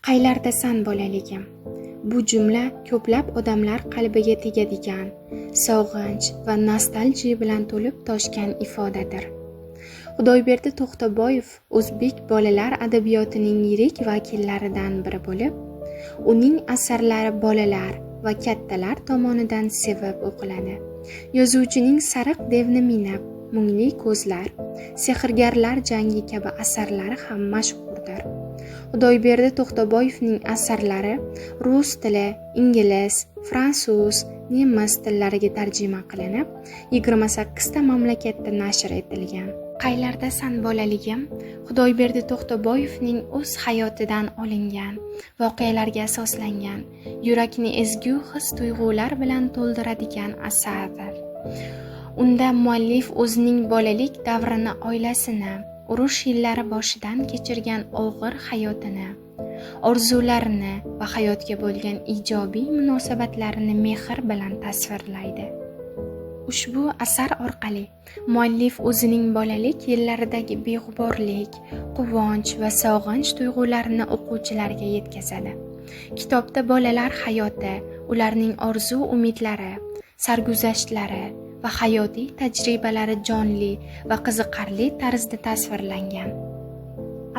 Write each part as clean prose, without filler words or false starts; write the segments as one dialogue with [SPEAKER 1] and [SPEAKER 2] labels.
[SPEAKER 1] Qaylardasan bolaligim? Bu jumla ko'plab odamlar qalbiga tegadigan, sog'inch va nostalgiya bilan to'lib toshgan ifodadir. Xudoyberdi To'xtaboyev o'zbek bolalar adabiyotining yirik vakillaridan biri bo'lib, uning asarlari bolalar va kattalar tomonidan sevib o'qiladi. Yozuvchining Sariq devni minib, Mungli ko'zlar, Sehrgarlar jangi kabi asarlari ham mashhurdir. Xudoyberdi To'xtaboyevning asarlari rus tili, ingliz, fransuz, nemis tillariga tarjima qilinib, 28 ta mamlakatda nashr etilgan. Qaylardasan bolaligim? Xudoyberdi To'xtaboyevning o'z hayotidan olingan, voqealarga asoslangan, yurakni ezgu his-tuyg'ular bilan to'ldiradigan asardir. Unda muallif o'zining bolalik davrini, oilasini, urush yillari boshidan kechirgan og'ir hayotini, orzularini va hayotga bo'lgan ijobiy munosabatlarini mehr bilan tasvirlaydi. Ushbu asar orqali muallif o'zining bolalik yillaridagi beg'uborlik, quvonch va sog'inch tuyg'ularini o'quvchilarga yetkazadi. Kitobda bolalar hayoti, ularning orzu-umidlari, sarguzashtlari va hayotiy tajribalari jonli va qiziqarli tarzda tasvirlangan.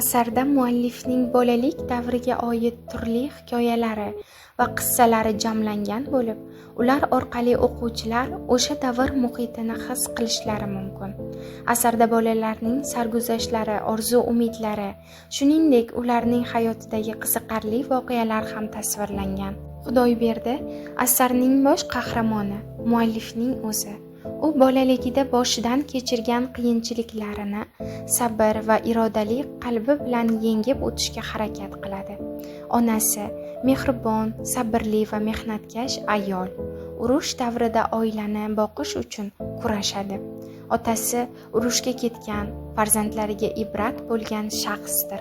[SPEAKER 1] Asarda muallifning bolalik davriga oid turli hikoyalari va qissalari jamlangan bo'lib, ular orqali o'quvchilar o'sha davr muhitini his qilishlari mumkin. Asarda bolalarning sarguzashtlari, orzu-umidlari, shuningdek ularning hayotidagi qiziqarli voqealar ham tasvirlangan. Xudoyberdi asarning bosh qahramoni muallifning o'zi. U bolaligida boshidan kechirgan qiyinchiliklarini sabr va irodali qalbi bilan yengib o'tishga harakat qiladi. Onasi mehribon, sabrli va mehnatkash ayol. Urush davrida oilani boqish uchun kurashadi. Otasi urushga ketgan, farzandlariga ibrat bo'lgan shaxsdir.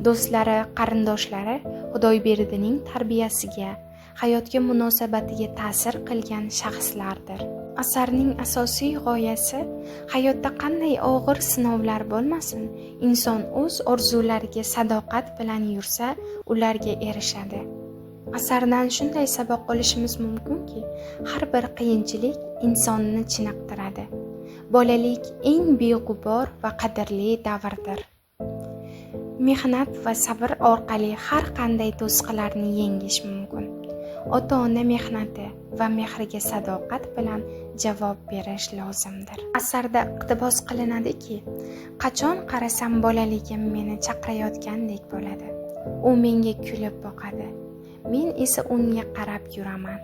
[SPEAKER 1] Do'stlari, qarindoshlari Xudoyberdining tarbiyasiga, hayotga munosabatiga ta'sir qilgan shaxslardir. Asarning asosiy g'oyasi hayotda qanday og'ir sinovlar bo'lmasin, inson o'z orzulariga sadoqat bilan yursa, ularga erishadi. Asardan shunday saboq olishimiz mumkinki, har bir qiyinchilik insonni chiniqtiradi. Bolalik eng beg'ubor va qadrli davrdir. Mehnat va sabr orqali har qanday to'siqlarni yengish mumkin. Ota-ona mehnati va mehriga sadoqat bilan javob berish lozimdir. Asarda iqtibos qilinadiki, qachon qarasam bolaligim meni chaqirayotgandek bo'ladi. U menga kulib boqadi. Men esa unga qarab yuraman.